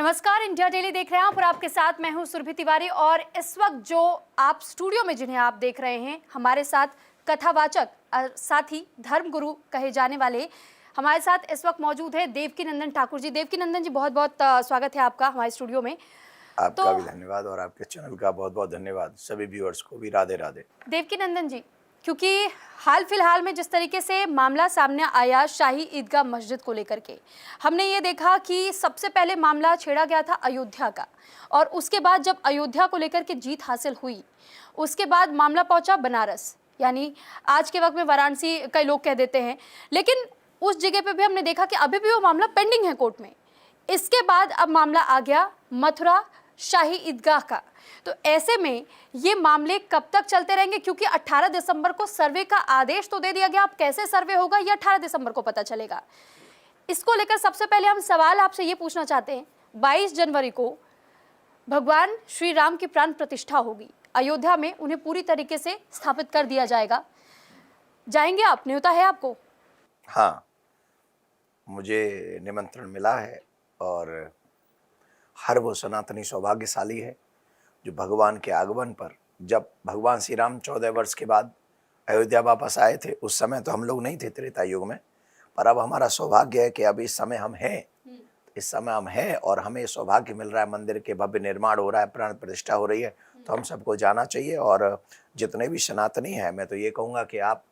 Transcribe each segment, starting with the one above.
नमस्कार, India daily देख रहे हैं आप और आपके साथ मैं हूं सुरभि तिवारी। और इस वक्त जो आप स्टूडियो में जिन्हें आप देख रहे हैं, हमारे साथ कथावाचक साथ ही धर्मगुरु कहे जाने वाले हमारे साथ इस वक्त मौजूद है देवकीनंदन ठाकुर जी। देवकीनंदन जी, बहुत बहुत स्वागत है आपका हमारे स्टूडियो में। आपका भी धन्यवाद और आपके चैनल का बहुत बहुत धन्यवाद। सभी व्यूअर्स को भी राधे राधे। देवकीनंदन जी, क्योंकि हाल फिलहाल में जिस तरीके से मामला सामने आया शाही ईदगाह मस्जिद को लेकर के, हमने ये देखा कि सबसे पहले मामला छेड़ा गया था अयोध्या का, और उसके बाद जब अयोध्या को लेकर के जीत हासिल हुई, उसके बाद मामला पहुंचा बनारस, यानी आज के वक्त में वाराणसी कई लोग कह देते हैं। लेकिन उस जगह पे भी हमने देखा कि अभी भी वो मामला पेंडिंग है कोर्ट में। इसके बाद अब मामला आ गया मथुरा शाही ईदगाह का। तो ऐसे में ये मामले कब तक चलते रहेंगे? क्योंकि 18 दिसंबर को सर्वे का आदेश तो दे दिया गया, अब कैसे सर्वे होगा ये 18 दिसंबर को पता चलेगा। इसको लेकर सबसे पहले हम सवाल आपसे ये पूछना चाहते हैं, 22 जनवरी को भगवान श्री राम की प्राण प्रतिष्ठा होगी अयोध्या में, उन्हें पूरी तरीके से स्थापित कर दिया जाएगा। जाएंगे आप? न्योता है आपको? हाँ, मुझे निमंत्रण मिला है और हर वो सनातनी सौभाग्यशाली है जो भगवान के आगमन पर, जब भगवान श्री राम 14 वर्ष के बाद अयोध्या वापस आए थे, उस समय तो हम लोग नहीं थे त्रेता युग में, पर अब हमारा सौभाग्य है कि अब इस समय हम हैं। इस समय हम हैं और हमें सौभाग्य मिल रहा है, मंदिर के भव्य निर्माण हो रहा है, प्राण प्रतिष्ठा हो रही है, तो हम सबको जाना चाहिए। और जितने भी सनातनी हैं, मैं तो ये कहूँगा कि आप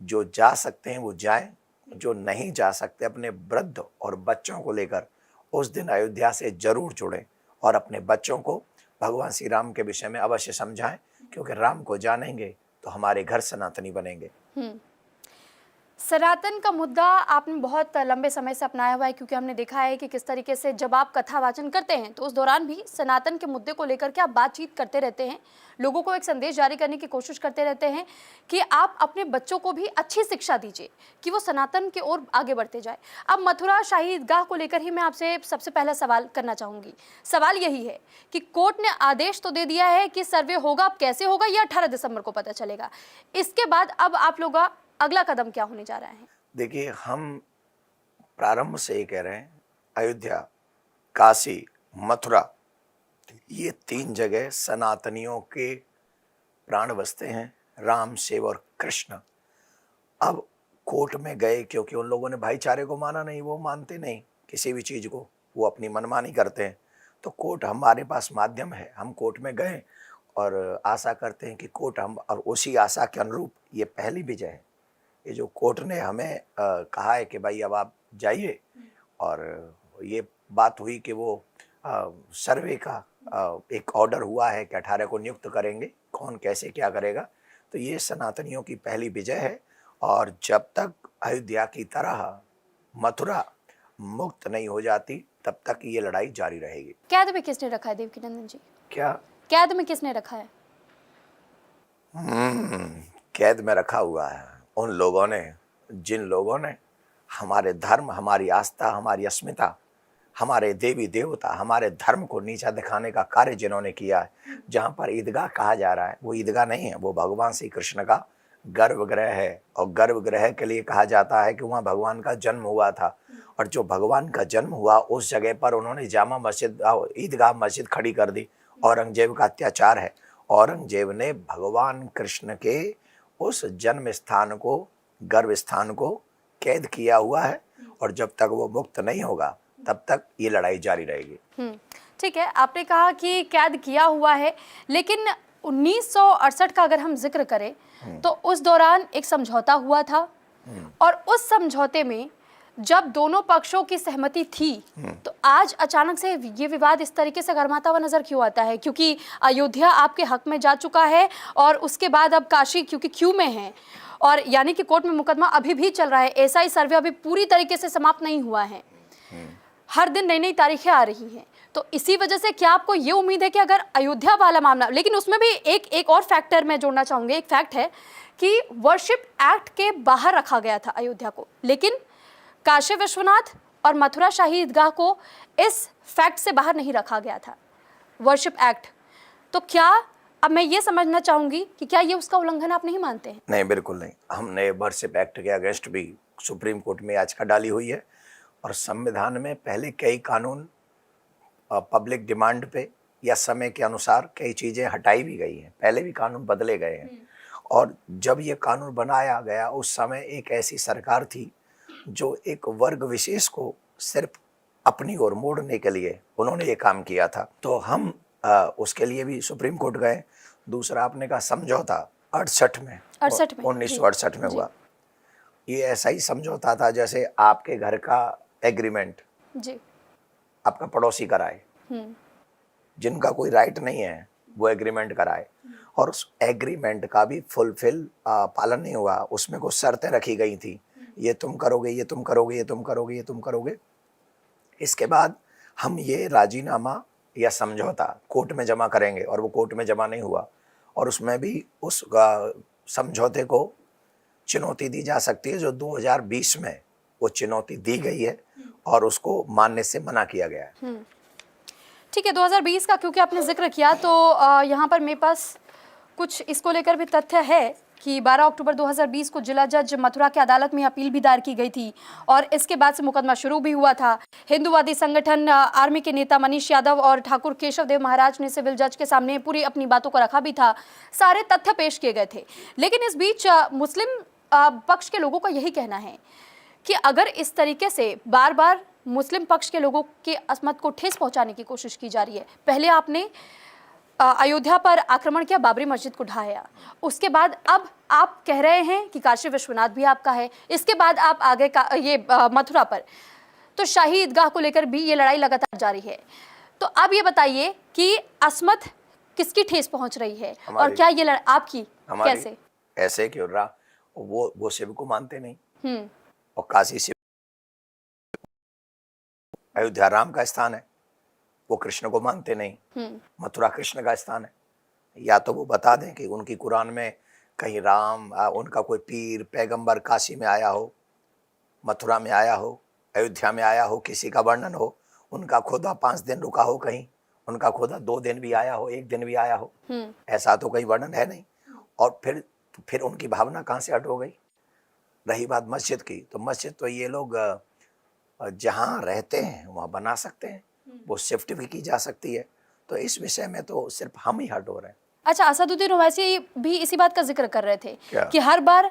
जो जा सकते हैं वो जाएं, जो नहीं जा सकते अपने वृद्ध और बच्चों को लेकर उस दिन अयोध्या से जरूर जुड़ें और अपने बच्चों को भगवान श्री राम के विषय में अवश्य समझाएं, क्योंकि राम को जानेंगे तो हमारे घर सनातनी बनेंगे। सनातन का मुद्दा आपने बहुत लंबे समय से अपनाया हुआ है, क्योंकि हमने देखा है कि किस तरीके से जब आप कथा वाचन करते हैं तो उस दौरान भी सनातन के मुद्दे को लेकर के आप बातचीत करते रहते हैं, लोगों को एक संदेश जारी करने की कोशिश करते रहते हैं कि आप अपने बच्चों को भी अच्छी शिक्षा दीजिए कि वो सनातन की ओर आगे बढ़ते जाए। अब मथुरा शाही ईदगाह को लेकर ही मैं आपसे सबसे पहला सवाल करना चाहूँगी। सवाल यही है कि कोर्ट ने आदेश तो दे दिया है कि सर्वे होगा, अब कैसे होगा ये 18 दिसंबर को पता चलेगा। इसके बाद अब आप लोग अगला कदम क्या होने जा रहा है? देखिए, हम प्रारंभ से ही कह रहे हैं, अयोध्या, काशी, मथुरा, ये 3 जगह सनातनियों के प्राण बसते हैं, राम, शिव और कृष्ण। अब कोर्ट में गए क्योंकि उन लोगों ने भाईचारे को माना नहीं, वो मानते नहीं किसी भी चीज़ को, वो अपनी मनमानी करते हैं। तो कोर्ट हमारे पास माध्यम है, हम कोर्ट में गए और आशा करते हैं कि कोर्ट हम, और उसी आशा के अनुरूप ये पहली विजय है। ये जो कोर्ट ने हमें कहा है कि भाई अब आप जाइए, और ये बात हुई कि वो सर्वे का एक ऑर्डर हुआ है कि 18 को नियुक्त करेंगे, कौन कैसे क्या करेगा। तो ये सनातनियों की पहली विजय है, और जब तक अयोध्या की तरह मथुरा मुक्त नहीं हो जाती तब तक ये लड़ाई जारी रहेगी। कैद में किसने रखा है देवकीनंदन जी? क्या कैद में किसने रखा है? कैद में रखा हुआ है उन लोगों ने, जिन लोगों ने हमारे धर्म, हमारी आस्था, हमारी अस्मिता, हमारे देवी देवता, हमारे धर्म को नीचा दिखाने का कार्य जिन्होंने किया है। जहाँ पर ईदगाह कहा जा रहा है वो ईदगाह नहीं है, वो भगवान श्री कृष्ण का गर्भगृह है, और गर्भगृह के लिए कहा जाता है कि वहाँ भगवान का जन्म हुआ था। और जो भगवान का जन्म हुआ उस जगह पर उन्होंने जामा मस्जिद, ईदगाह मस्जिद खड़ी कर दी। औरंगजेब का अत्याचार है, औरंगजेब ने भगवान कृष्ण के उस जन्म स्थान को, गर्भ स्थान को कैद किया हुआ है, और जब तक वो मुक्त नहीं होगा तब तक ये लड़ाई जारी रहेगी। ठीक है, आपने कहा कि कैद किया हुआ है, लेकिन 1968 का अगर हम जिक्र करें तो उस दौरान एक समझौता हुआ था, और उस समझौते में जब दोनों पक्षों की सहमति थी, तो आज अचानक से ये विवाद इस तरीके से गरमाता हुआ नजर क्यों आता है? क्योंकि अयोध्या आपके हक में जा चुका है, और उसके बाद अब काशी क्योंकि क्यू में है, और यानी कि कोर्ट में मुकदमा अभी भी चल रहा है, ऐसा ही सर्वे अभी पूरी तरीके से समाप्त नहीं हुआ है, हर दिन नई नई तारीखें आ रही हैं। तो इसी वजह से क्या आपको ये उम्मीद है कि अगर अयोध्या वाला मामला, लेकिन उसमें भी एक और फैक्टर मैं जोड़ना चाहूँगी। एक फैक्ट है कि वर्शिप एक्ट के बाहर रखा गया था अयोध्या को, लेकिन काशी विश्वनाथ और मथुरा शाही ईदगाह को इस फैक्ट से बाहर नहीं रखा गया था, वर्शिप एक्ट। तो क्या अब मैं ये समझना चाहूंगी कि क्या ये उसका उल्लंघन आप नहीं मानते हैं? नहीं, बिल्कुल नहीं। हमने वर्शिप एक्ट के अगेंस्ट भी सुप्रीम कोर्ट में याचिका डाली हुई है, और संविधान में पहले कई कानून पब्लिक डिमांड पे या समय के अनुसार कई चीज़ें हटाई भी गई हैं, पहले भी कानून बदले गए हैं। और जब ये कानून बनाया गया उस समय एक ऐसी सरकार थी जो एक वर्ग विशेष को सिर्फ अपनी ओर मोड़ने के लिए उन्होंने ये काम किया था। तो हम उसके लिए भी सुप्रीम कोर्ट गए। दूसरा आपने कहा समझौता 68 में 1968 में हुआ। ये ऐसा ही समझौता था जैसे आपके घर का एग्रीमेंट जी आपका पड़ोसी कराए, जिनका कोई राइट नहीं है वो एग्रीमेंट कराए, और उस एग्रीमेंट का भी फुलफिल पालन नहीं हुआ। उसमें कुछ शर्तें रखी गई थी, ये तुम करोगे, ये तुम करोगे, ये तुम करोगे, ये तुम करोगे। इसके बाद हम ये राजीनामा या समझौता कोर्ट में जमा करेंगे, और वो कोर्ट में जमा नहीं हुआ। और उसमें भी उस समझौते को चुनौती दी जा सकती है जो 2020 में वो चुनौती दी गई है और उसको मानने से मना किया गया है। ठीक है, 2020 का क्योंकि आपने जिक्र किया तो यहाँ पर मेरे पास कुछ इसको लेकर भी तथ्य है कि 12 अक्टूबर 2020 को जिला जज मथुरा की अदालत में अपील भी दायर की गई थी और इसके बाद से मुकदमा शुरू भी हुआ था। हिंदूवादी संगठन आर्मी के नेता मनीष यादव और ठाकुर केशव देव महाराज ने सिविल जज के सामने पूरी अपनी बातों को रखा भी था, सारे तथ्य पेश किए गए थे। लेकिन इस बीच मुस्लिम पक्ष के लोगों का यही कहना है कि अगर इस तरीके से बार बार मुस्लिम पक्ष के लोगों के असमत को ठेस पहुंचाने की कोशिश की जा रही है, पहले आपने अयोध्या पर आक्रमण किया, बाबरी मस्जिद को ढाया, उसके बाद अब आप कह रहे हैं कि काशी विश्वनाथ भी आपका है, इसके बाद आप आगे ये मथुरा पर, तो शाही ईदगाह को लेकर भी ये लड़ाई लगातार जारी है। तो अब ये बताइए कि असमत किसकी ठेस पहुंच रही है और क्या ये आपकी कैसे? ऐसे क्यों रहा? वो शिव को मानते नहीं, और काशी शिव, अयोध्या राम का स्थान है, वो कृष्ण को मानते नहीं, मथुरा कृष्ण का स्थान है। या तो वो बता दें कि उनकी कुरान में कहीं राम, उनका कोई पीर पैगंबर काशी में आया हो, मथुरा में आया हो, अयोध्या में आया हो, किसी का वर्णन हो, उनका खुदा 5 दिन रुका हो, कहीं उनका खुदा 2 दिन भी आया हो, 1 दिन भी आया हो, ऐसा तो कहीं वर्णन है नहीं। और फिर उनकी भावना कहाँ से हट हो गई? रही बात मस्जिद की, तो मस्जिद तो ये लोग जहाँ रहते हैं वहाँ बना सकते हैं, वो शिफ्ट भी की जा सकती है। तो इस विषय में तो सिर्फ हम ही हट हो रहे हैं। अच्छा, असदुद्दीन ओवैसी भी इसी बात का जिक्र कर रहे थे कि हर बार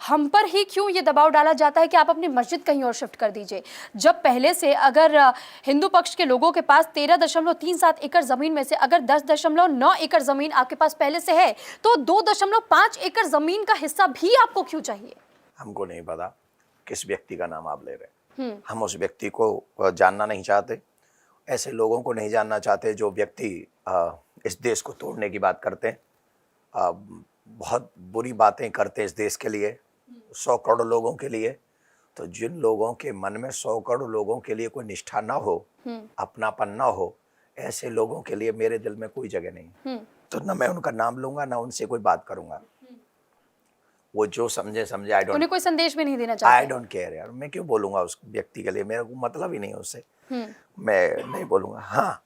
हम पर ही क्यों ये दबाव डाला जाता है कि आप अपनी मस्जिद कहीं और शिफ्ट कर दीजिए, जब पहले से अगर हिंदू पक्ष के लोगों के पास 13.37 एकड़ जमीन में से अगर 10.9 एकड़ जमीन आपके पास पहले से है, तो 2.5 एकड़ जमीन का हिस्सा भी आपको क्यों चाहिए? हमको नहीं पता किस व्यक्ति का नाम आप ले रहे हैं, हम उस व्यक्ति को जानना नहीं चाहते, ऐसे लोगों को नहीं जानना चाहते जो व्यक्ति इस देश को तोड़ने की बात करते हैं, बहुत बुरी बातें करते हैं इस देश के लिए, 100 करोड़ लोगों के लिए। तो जिन लोगों के मन में 100 करोड़ लोगों के लिए कोई निष्ठा ना हो, अपनापन ना हो, ऐसे लोगों के लिए मेरे दिल में कोई जगह नहीं। तो ना मैं उनका नाम लूंगा, ना उनसे कोई बात करूंगा। वो जो समझे आई डोंट, उन्हें कोई संदेश भी नहीं देना चाहते। आई डोंट केयर यार, मैं क्यों बोलूंगा उस व्यक्ति के लिए, मेरा कोई मतलब ही नहीं है उससे, मैं नहीं बोलूंगा। हाँ,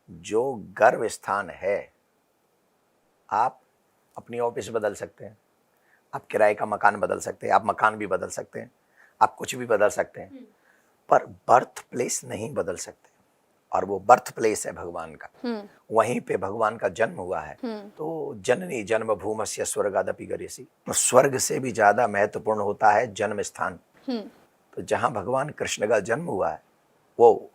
जो गर्व स्थान है, आप अपनी ऑफिस बदल सकते हैं, आप किराए का मकान बदल सकते हैं, आप मकान भी बदल सकते हैं, आप कुछ भी बदल सकते हैं, पर बर्थ प्लेस नहीं बदल सकते। और वो बर्थ प्लेस है भगवान का, वहीं पे भगवान का जन्म हुआ है। तो जननी जन्म भूमस्य स्वर्गादपि गरीयसी, तो स्वर्ग से भी ज्यादा महत्वपूर्ण होता है जन्म स्थान। तो जहां भगवान कृष्ण का जन्म हुआ है, वो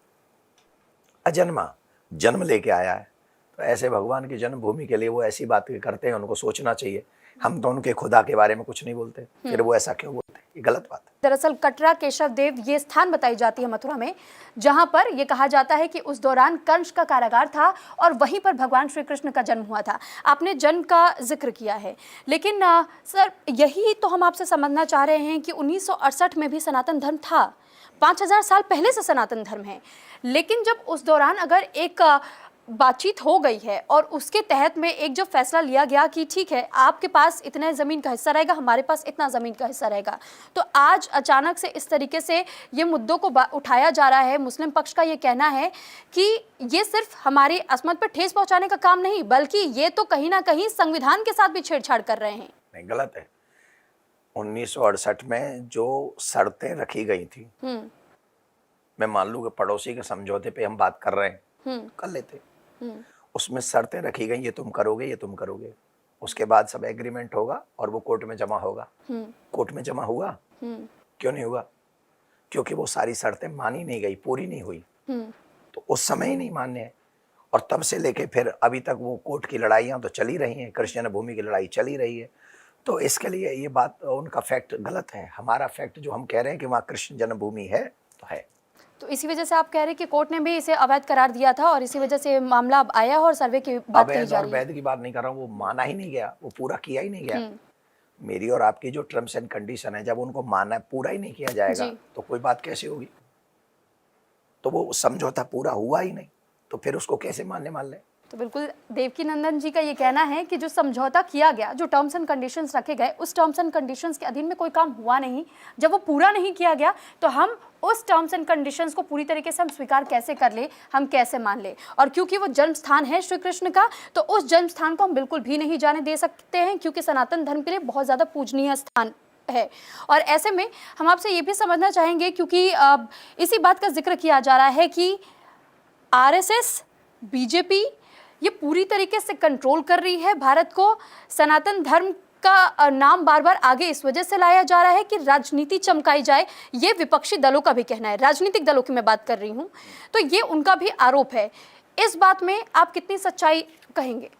अजन्मा जन्म लेके आया है। तो ऐसे भगवान की जन्मभूमि के लिए वो ऐसी बातें करते हैं, उनको सोचना चाहिए। हम तो उनके खुदा के बारे में कुछ नहीं बोलते, फिर वो ऐसा क्यों बोलते हैं? ये गलत बात है। दरअसल कटरा केशव देव ये स्थान बताई जाती है मथुरा में, जहां पर ये कहा जाता है कि उस दौरान कंस का कारागार था और वहीं पर भगवान श्री कृष्ण का जन्म हुआ था। आपने जन्म का जिक्र किया है, लेकिन सर यही तो हम आपसे समझना चाह रहे हैं कि 1968 में भी सनातन धर्म था, 5000 साल पहले से सनातन धर्म है। लेकिन जब उस दौरान अगर एक बातचीत हो गई है और उसके तहत में एक जो फैसला लिया गया कि ठीक है, आपके पास इतने ज़मीन का हिस्सा रहेगा, हमारे पास इतना ज़मीन का हिस्सा रहेगा, तो आज अचानक से इस तरीके से ये मुद्दों को उठाया जा रहा है। मुस्लिम पक्ष का ये कहना है कि ये सिर्फ हमारी असमत पर ठेस पहुंचाने का काम नहीं, बल्कि ये तो कहीं ना कहीं संविधान के साथ भी छेड़छाड़ कर रहे हैं। नहीं, गलत है। 1968 में जो शर्तें रखी गई थी मैं मान लूँ कि पड़ोसी के समझौते पे हम बात कर रहे हैं, कर लेते। उसमें शर्तें रखी गई, ये तुम करोगे, ये तुम करोगे। उसके बाद सब एग्रीमेंट होगा और वो कोर्ट में जमा होगा। कोर्ट में जमा हुआ? क्यों नहीं हुआ? क्योंकि वो सारी शर्तें मानी नहीं गई, पूरी नहीं हुई। तो उस समय ही नहीं मान्य है, और तब से लेके फिर अभी तक वो कोर्ट की लड़ाइयाँ तो चली रही हैं, कृष्ण जन्मभूमि की लड़ाई चली रही है। तो इसके लिए ये बात, उनका फैक्ट गलत है। हमारा फैक्ट जो हम कह रहे हैं कि वहाँ कृष्ण जन्मभूमि है तो है। तो इसी वजह से आप कह रहे हैं कि कोर्ट ने भी इसे अवैध करार दिया था और इसी वजह से मामला अब आया है और सर्वे की बात कही अवैध जा और रही है। वैध की बात नहीं कर रहा हूँ, वो माना ही नहीं गया, वो पूरा किया ही नहीं गया। मेरी और आपकी जो टर्म्स एंड कंडीशन है, जब उनको माना पूरा ही नहीं किया जाएगा जी। तो कोई बात कैसे होगी? तो वो समझौता पूरा हुआ ही नहीं, तो फिर उसको कैसे मान्य मान लें? तो बिल्कुल देवकी नंदन जी का ये कहना है कि जो समझौता किया गया, जो टर्म्स एंड कंडीशंस रखे गए, उस टर्म्स एंड कंडीशंस के अधीन में कोई काम हुआ नहीं। जब वो पूरा नहीं किया गया तो हम उस टर्म्स एंड कंडीशंस को पूरी तरीके से हम स्वीकार कैसे कर ले, हम कैसे मान ले? और क्योंकि वो जन्म स्थान है श्री कृष्ण का, तो उस जन्म स्थान को हम बिल्कुल भी नहीं जाने दे सकते हैं, क्योंकि सनातन धर्म के लिए बहुत ज़्यादा पूजनीय स्थान है। और ऐसे में हम आपसे ये भी समझना चाहेंगे, क्योंकि इसी बात का जिक्र किया जा रहा है कि आरएसएस, बीजेपी ये पूरी तरीके से कंट्रोल कर रही है भारत को। सनातन धर्म का नाम बार बार आगे इस वजह से लाया जा रहा है कि राजनीति चमकाई जाए, ये विपक्षी दलों का भी कहना है, राजनीतिक दलों की मैं बात कर रही हूँ। तो ये उनका भी आरोप है। इस बात में आप कितनी सच्चाई कहेंगे?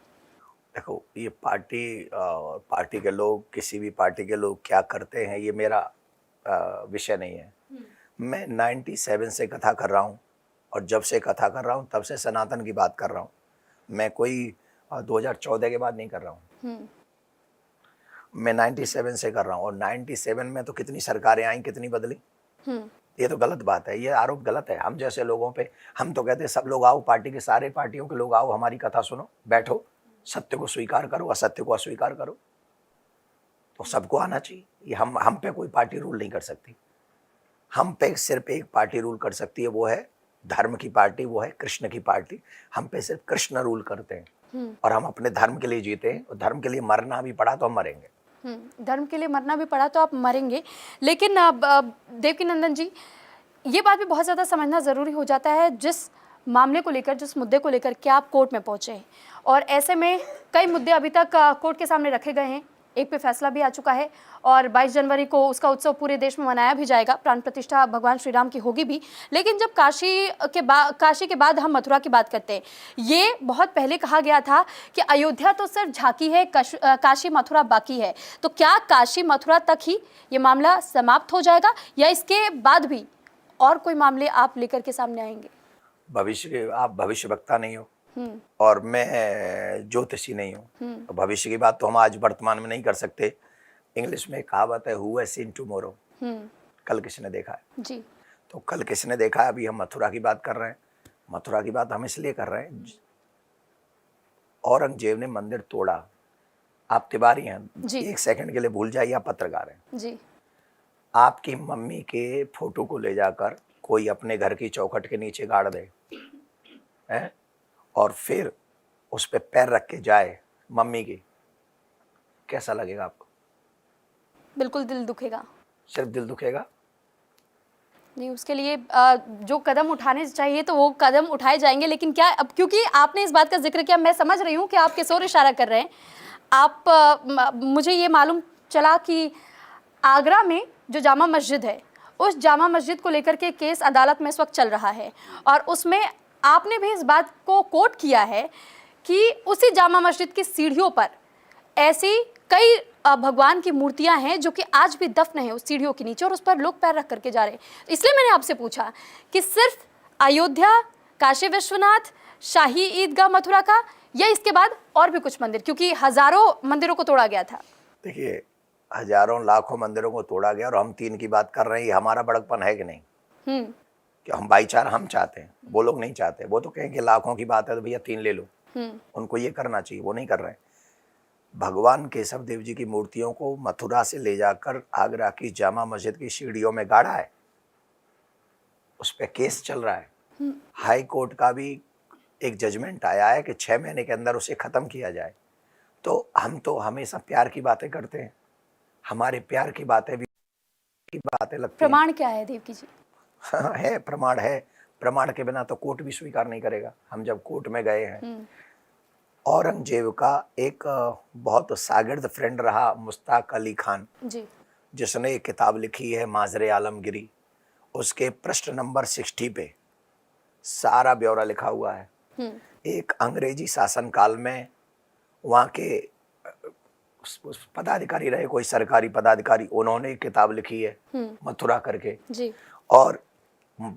देखो, ये पार्टी के लोग, किसी भी पार्टी के लोग क्या करते हैं, ये मेरा विषय नहीं है। मैं 97 से कथा कर रहा हूँ, और जब से कथा कर रहा हूँ तब से सनातन की बात कर रहा हूँ। मैं कोई 2014 के बाद नहीं कर रहा हूँ। मैं 97 से कर रहा हूँ, और 97 में तो कितनी सरकारें आई, कितनी बदली। ये तो गलत बात है, ये आरोप गलत है। हम जैसे लोगों पे, हम तो कहते हैं सब लोग आओ, पार्टी के सारे पार्टियों के लोग आओ, हमारी कथा सुनो, बैठो, सत्य को स्वीकार करो, असत्य को अस्वीकार करो। तो सबको आना चाहिए। ये हम पे कोई पार्टी रूल नहीं कर सकती। हम पे सिर्फ एक पार्टी रूल कर सकती है, वो है धर्म की पार्टी, वो है कृष्ण की पार्टी। हम पे सिर्फ कृष्ण रूल करते हैं, और हम अपने धर्म के लिए जीते हैं, और धर्म के लिए मरना भी पड़ा तो हम मरेंगे। धर्म के लिए मरना भी पड़ा तो आप मरेंगे। लेकिन देवकी नंदन जी, ये बात भी बहुत ज़्यादा समझना ज़रूरी हो जाता है, जिस मामले को लेकर, जिस मुद्दे को लेकर के आप कोर्ट में पहुँचे हैं, और ऐसे में कई मुद्दे अभी तक कोर्ट के सामने रखे गए हैं। एक पे फैसला भी आ चुका है, और 22 जनवरी को उसका उत्सव पूरे देश में मनाया भी जाएगा। प्राण प्रतिष्ठा भगवान श्री राम की होगी भी। लेकिन जब काशी के बाद हम मथुरा की बात करते हैं, ये बहुत पहले कहा गया था कि अयोध्या तो सिर्फ झांकी है, काशी मथुरा बाकी है। तो क्या काशी मथुरा तक ही ये मामला समाप्त हो जाएगा, या इसके बाद भी और कोई मामले आप लेकर के सामने आएंगे? आप भविष्यवक्ता नहीं हो, और मैं ज्योतिषी नहीं हूँ, तो भविष्य की बात तो हम आज वर्तमान में नहीं कर सकते। इंग्लिश में कहावत है, हु हैज सीन टुमारो, कल किसने देखा है जी। तो कल किसने देखा है। अभी हम मथुरा की बात कर रहे हैं। मथुरा की बात हम इसलिए कर रहे हैं, औरंगजेब ने मंदिर तोड़ा। आप तिवारी हैं, एक सेकंड के लिए भूल जाइए, आप पत्रकार हैं जी। आपकी मम्मी के फोटो को ले जाकर कोई अपने घर की चौखट के नीचे गाड़ दे, है, और फिर उस पे पैर रख के जाए मम्मी की, कैसा लगेगा आपको? बिल्कुल दिल दुखेगा। सिर्फ दिल दुखेगा? नहीं, उसके लिए जो कदम उठाने चाहिए तो वो कदम उठाए जाएंगे। लेकिन क्या, अब क्योंकि आपने इस बात का जिक्र किया, मैं समझ रही हूँ कि आप किस ओर इशारा कर रहे हैं। मुझे ये मालूम चला कि आगरा में जो जामा मस्जिद है, उस जामा मस्जिद को लेकर के केस अदालत में इस वक्त चल रहा है, और उसमें आपने भी इस बात को कोट किया है कि उसी जामा मस्जिद की सीढ़ियों पर ऐसी कई भगवान की मूर्तियां हैं जो कि आज भी दफन है उस सीढ़ियों के नीचे, और उस पर लोग पैर रख करके जा रहे हैं। इसलिए मैंने आपसे पूछा कि सिर्फ अयोध्या, काशी विश्वनाथ, शाही ईदगाह मथुरा का, या इसके बाद और भी कुछ मंदिर, क्योंकि हजारों मंदिरों को तोड़ा गया था। देखिए, हजारों लाखों मंदिरों को तोड़ा गया, और हम 3 की बात कर रहे हैं। ये हमारा बड़कपन है कि नहीं? कि हम भाईचारा हम चाहते हैं, वो लोग नहीं चाहते। वो तो कहेंगे लाखों की बात है तो भैया 3 ले लो, उनको ये करना चाहिए, वो नहीं कर रहे हैं। भगवान केशव देव जी की मूर्तियों को मथुरा से ले जाकर आगरा की जामा मस्जिद की सीढ़ियों में गाड़ा है, उस पर केस चल रहा है। हाई कोर्ट का भी एक जजमेंट आया है कि 6 महीने के अंदर उसे खत्म किया जाए। तो हम तो हमेशा प्यार की बातें करते हैं, हमारे प्यार की बातें लगती हैं। प्रमाण क्या है देवकी जी? हाँ, है, प्रमाण है। प्रमाण के बिना तो कोर्ट भी स्वीकार नहीं करेगा। हम जब कोर्ट में गए हैं, औरंगजेब का एक बहुत शागिर्द फ्रेंड रहा मुश्ताक अली खान, जी। जिसने एक किताब लिखी है माजरे आलमगिरी। उसके पृष्ठ नंबर 60 पे सारा ब्यौरा लिखा हुआ है। एक अंग्रेजी शासन काल में वहाँ के उस पदाधिकारी रहे, कोई सरकारी पदाधिकारी, उन्होंने एक किताब लिखी है मथुरा करके। जी। और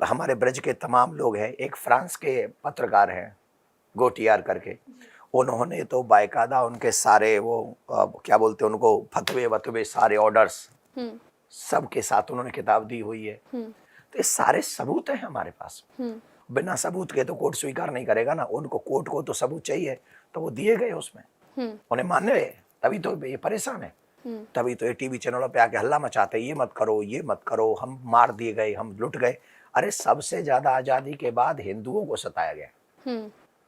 हमारे ब्रज के तमाम लोग हैं, एक फ्रांस के पत्रकार हैं गोटियार करके, उन्होंने तो बाकायदा उनके सारे वो क्या बोलते हैं उनको, फतवे वतवे, सारे ऑर्डर्स सब के साथ उन्होंने किताब दी हुई है। तो ये सारे सबूत हैं हमारे पास। बिना सबूत के तो कोर्ट स्वीकार नहीं करेगा ना। उनको कोर्ट को तो सबूत चाहिए, तो वो दिए गए उसमें, उन्हें मान्य है, तभी तो ये परेशान है। तभी तो ये टीवी चैनलों पे आके हल्ला मचाते हैं, ये मत करो, ये मत करो, हम मार दिए गए, हम लुट गए। अरे सबसे ज्यादा आजादी के बाद हिंदुओं को सताया गया।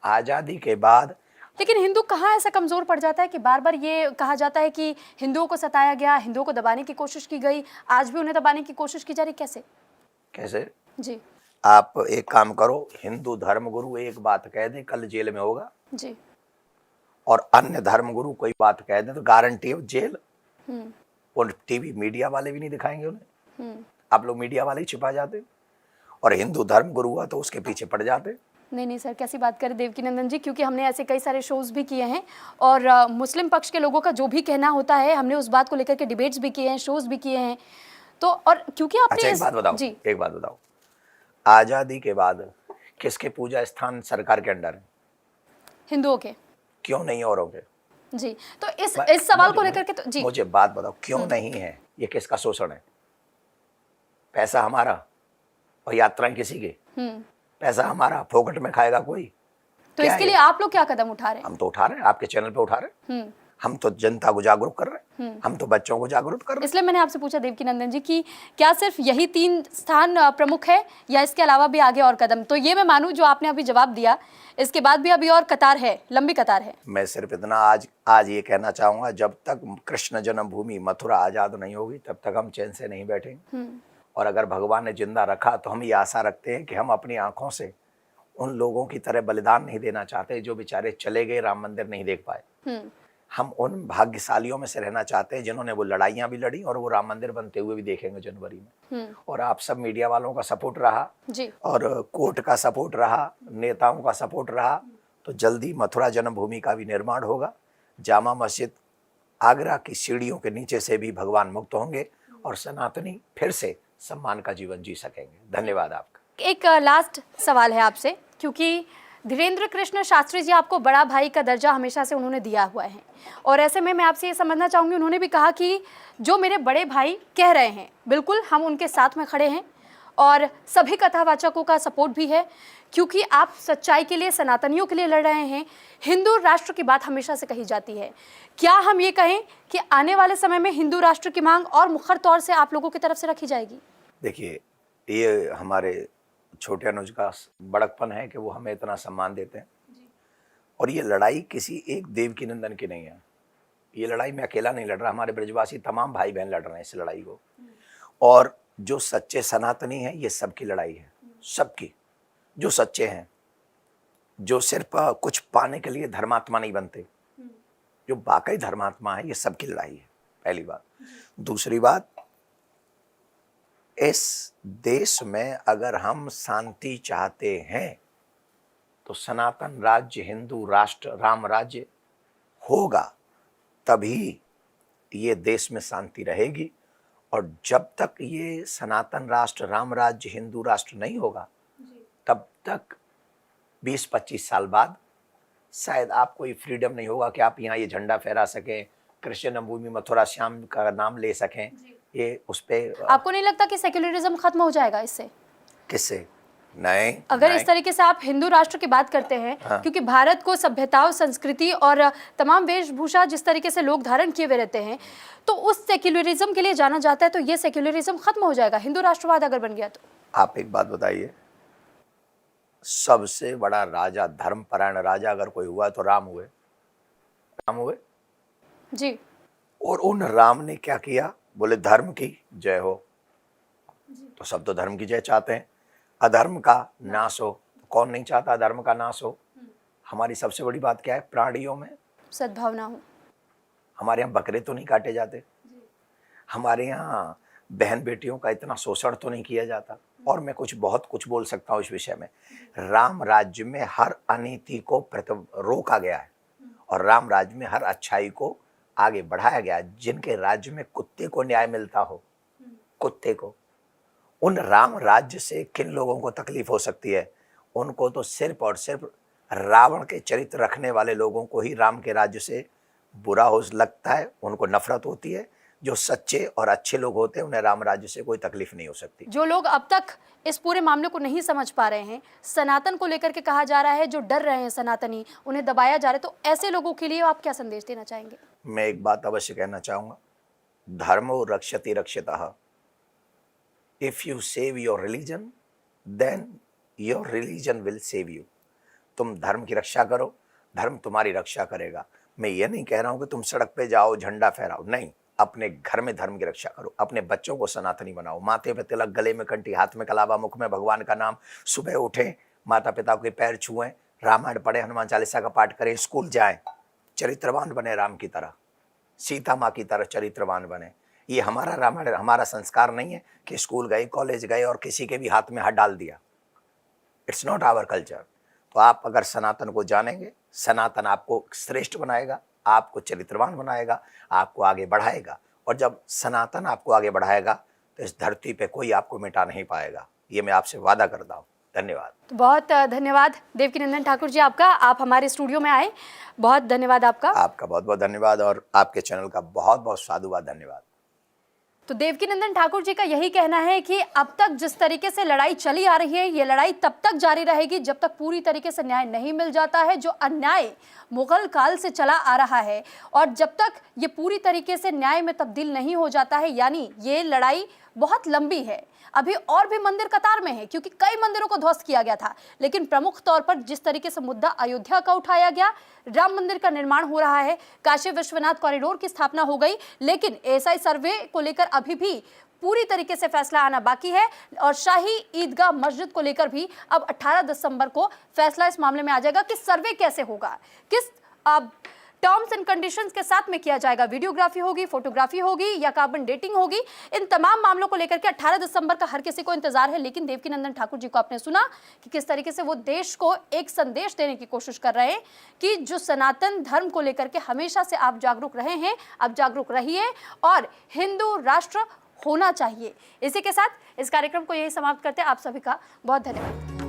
आजादी के बाद। लेकिन हिंदू कहाँ ऐसा कमजोर पड़ जाता है कि बार बार ये कहा जाता है कि हिंदुओं को सताया गया, हिंदुओं को दबाने की कोशिश की गई, आज भी उन्हें दबाने की कोशिश की जा रही, कैसे? कैसे जी। आप एक काम करो, हिंदू धर्मगुरु एक बात कह दे, कल जेल में होगा जी। और अन्य धर्मगुरु कोई बात कह दे तो गारंटी है जेल। और टीवी मीडिया वाले भी नहीं दिखाएंगे उन्हें। आप लोग मीडिया वाले ही छिपा जाते, और हिंदू धर्मगुरु हुआ तो उसके पीछे पड़ जाते। नहीं सर, कैसी बात करें देवकीनंदन जी, क्योंकि हमने ऐसे कई सारे शोज भी किए हैं और मुस्लिम पक्ष के लोगों का जो भी कहना होता है हमने उस बात को लेकर के डिबेट्स भी किए हैं, शोज भी किए हैं। तो और क्योंकि आपने अच्छा, एक बात बताओ, आजादी के बाद किसके पूजा स्थान सरकार के अंडर है? हिंदुओं के। क्यों नहीं औरों के? जी, तो इस सवाल को लेकर के तो जी मुझे बात बताओ, क्यों नहीं है? ये किसका शोषण है? पैसा हमारा और यात्राएं किसी के। पैसा हमारा, फोकट में खाएगा कोई? तो इसके लिए आप लोग क्या कदम उठा रहे हैं? हम तो उठा रहे हैं, आपके चैनल पे उठा रहे हैं। हम तो जनता को जागरूक कर रहे हैं, हम तो बच्चों को जागरूक कर रहे हैं। इसलिए मैंने आपसे पूछा देवकीनंदन जी कि क्या सिर्फ यही 3 स्थान प्रमुख है या इसके अलावा भी आगे और कदम? तो ये मैं मानूं जो आपने अभी जवाब दिया, इसके बाद भी अभी और कतार है, लंबी कतार है। मैं सिर्फ इतना आज ये कहना चाहूंगा, जब तक कृष्ण जन्मभूमि मथुरा आजाद नहीं होगी तब तक हम चैन से नहीं बैठेंगे। और अगर भगवान ने जिंदा रखा तो हम ये आशा रखते हैं कि हम अपनी आंखों से उन लोगों की तरह बलिदान नहीं देना चाहते जो बेचारे चले गए, राम मंदिर नहीं देख पाए। हम उन भाग्यशालियों में से रहना चाहते हैं जिन्होंने वो लड़ाइयां भी लड़ी और वो राम मंदिर बनते हुए भी देखेंगे जनवरी में। और आप सब मीडिया वालों का सपोर्ट रहा जी। और कोर्ट का सपोर्ट रहा, नेताओं का सपोर्ट रहा, तो जल्दी मथुरा जन्मभूमि का भी निर्माण होगा। जामा मस्जिद आगरा की सीढ़ियों के नीचे से भी भगवान मुक्त होंगे और सनातनी फिर से सम्मान का जीवन जी सकेंगे। धन्यवाद आपका। एक लास्ट सवाल है आपसे, क्योंकि धीरेन्द्र कृष्ण शास्त्री जी आपको बड़ा भाई का दर्जा हमेशा से उन्होंने दिया हुआ है, और ऐसे में मैं आपसे ये समझना चाहूँगी, उन्होंने भी कहा कि जो मेरे बड़े भाई कह रहे हैं बिल्कुल हम उनके साथ में खड़े हैं और सभी कथावाचकों का सपोर्ट भी है, क्योंकि आप सच्चाई के लिए, सनातनियों के लिए लड़ रहे हैं। हिंदू राष्ट्र की बात हमेशा से कही जाती है। क्या हम ये कहें कि आने वाले समय में हिंदू राष्ट्र की मांग और मुखर तौर से आप लोगों की तरफ से रखी जाएगी? देखिए, ये हमारे छोटे अनुज का बड़कपन है कि वो हमें इतना सम्मान देते हैं। और ये लड़ाई किसी एक देवकीनंदन की नहीं है। ये लड़ाई मैं अकेला नहीं लड़ रहा, हमारे ब्रजवासी तमाम भाई बहन लड़ रहे हैं इस लड़ाई को। और जो सच्चे सनातनी हैं, ये सबकी लड़ाई है, सबकी। जो सच्चे हैं, जो सिर्फ कुछ पाने के लिए धर्मात्मा नहीं बनते, जो वाकई धर्मात्मा है, ये सबकी लड़ाई है, पहली बात। दूसरी बात, इस देश में अगर हम शांति चाहते हैं तो सनातन राज्य, हिंदू राष्ट्र, राम राज्य होगा, तभी ये देश में शांति रहेगी। और जब तक ये सनातन राष्ट्र, राम राज्य, हिंदू राष्ट्र नहीं होगा, तब तक 20-25 साल बाद शायद आपको ये फ्रीडम नहीं होगा कि आप यहाँ ये झंडा फहरा सकें, कृष्ण जन्मभूमि मथुरा श्याम का नाम ले सकें। ये उस पे आपको नहीं लगता कि सेक्युलरिज्म खत्म हो जाएगा इससे? किससे? नहीं, अगर इस तरीके से आप हिंदू राष्ट्र की बात करते हैं, क्योंकि भारत को सभ्यताओं, संस्कृति और तमाम वेशभूषा जिस तरीके से लोग धारण किए हुए रहते हैं, तो उस सेक्युलरिज्म के लिए जाना जाता है, तो ये सेक्युलरिज्म खत्म हो जाएगा हिंदू राष्ट्रवाद अगर बन गया तो? आप एक बात बताइए, सबसे बड़ा राजा, धर्मपरायण राजा अगर कोई हुआ तो राम हुए। राम हुए जी। और उन राम ने क्या किया? बोले धर्म की जय हो। तो सब तो धर्म की जय चाहते हैं, अधर्म का नाश हो। कौन नहीं चाहता अधर्म का नाश हो? हमारी सबसे बड़ी बात क्या है? प्राणियों में सद्भावना हो। हमारे यहाँ बकरे तो नहीं काटे जाते, हमारे यहाँ बहन बेटियों का इतना शोषण तो नहीं किया जाता। और मैं बहुत कुछ बोल सकता हूँ इस विषय में। राम राज्य में हर अनीति को रोका गया है और राम राज्य में हर अच्छाई को आगे बढ़ाया गया है। जिनके राज्य में कुत्ते को न्याय मिलता हो, कुत्ते को, उन राम राज्य से किन लोगों को तकलीफ हो सकती है? उनको तो सिर्फ और सिर्फ रावण के चरित्र रखने वाले लोगों को ही राम के राज्य से बुरा हो लगता है, उनको नफरत होती है। जो सच्चे और अच्छे लोग होते हैं उन्हें राम राज्य से कोई तकलीफ नहीं हो सकती। जो लोग अब तक इस पूरे मामले को नहीं समझ पा रहे हैं, सनातन को लेकर के कहा जा रहा है, जो डर रहे हैं सनातनी, उन्हें दबाया जा रहा है, तो ऐसे लोगों के लिए आप क्या संदेश देना चाहेंगे? मैं एक बात अवश्य कहना चाहूंगा, धर्मो रक्षति रक्षितः। If you save your religion then your religion will save you. तुम धर्म की रक्षा करो, धर्म तुम्हारी रक्षा करेगा। मैं ये नहीं कह रहा हूं कि तुम सड़क पे जाओ झंडा फहराओ, नहीं, अपने घर में धर्म की रक्षा करो, अपने बच्चों को सनातनी बनाओ, माथे पे तिलक, गले में कंठी, हाथ में कलावा, मुख में भगवान का नाम, सुबह उठें, माता पिता के पैर छुएं, रामायण पढ़े, हनुमान चालीसा का पाठ करें, स्कूल जाएं, चरित्रवान बने, राम की तरह, सीता माँ की तरह चरित्रवान बने। ये हमारा रामायण, हमारा संस्कार नहीं है कि स्कूल गए, कॉलेज गए और किसी के भी हाथ में हाथ डाल दिया। It's not our culture. तो आप अगर सनातन को जानेंगे, सनातन आपको श्रेष्ठ बनाएगा, आपको चरित्रवान बनाएगा, आपको आगे बढ़ाएगा। और जब सनातन आपको आगे बढ़ाएगा तो इस धरती पे कोई आपको मिटा नहीं पाएगा। ये मैं आपसे वादा करता हूँ। धन्यवाद। तो बहुत धन्यवाद देवकीनंदन ठाकुर जी आपका, आप हमारे स्टूडियो में आए, बहुत धन्यवाद आपका। आपका बहुत बहुत धन्यवाद और आपके चैनल का बहुत बहुत साधुवाद धन्यवाद। तो देवकीनंदन ठाकुर जी का यही कहना है कि अब तक जिस तरीके से लड़ाई चली आ रही है, ये लड़ाई तब तक जारी रहेगी जब तक पूरी तरीके से न्याय नहीं मिल जाता है, जो अन्याय मुगल काल से चला आ रहा है। और जब तक ये पूरी तरीके से न्याय में तब्दील नहीं हो जाता है, यानी ये लड़ाई बहुत लंबी है। अभी और भी मंदिर कतार में है, क्योंकि कई मंदिरों को ध्वस्त किया गया था, लेकिन प्रमुख तौर पर जिस तरीके से मुद्दा अयोध्या का उठाया गया, राम मंदिर का निर्माण हो रहा है, काशी विश्वनाथ कॉरिडोर की स्थापना हो गई, लेकिन एएसआई सर्वे को लेकर अभी भी पूरी तरीके से फैसला आना बाकी है। और शाही ईदगाह मस्जिद को लेकर भी अब 18 दिसंबर को फैसला इस मामले में आ जाएगा कि सर्वे कैसे होगा, किस टर्म्स एंड कंडीशंस के साथ में किया जाएगा, वीडियोग्राफी होगी, फोटोग्राफी होगी या कार्बन डेटिंग होगी। इन तमाम मामलों को लेकर के 18 दिसंबर का हर किसी को इंतजार है। लेकिन देवकीनंदन ठाकुर जी को आपने सुना कि किस तरीके से वो देश को एक संदेश देने की कोशिश कर रहे हैं कि जो सनातन धर्म को लेकर के हमेशा से आप जागरूक रहे हैं, आप जागरूक रहिए और हिंदू राष्ट्र होना चाहिए। इसी के साथ इस कार्यक्रम को यही समाप्त करते हैं। आप सभी का बहुत धन्यवाद।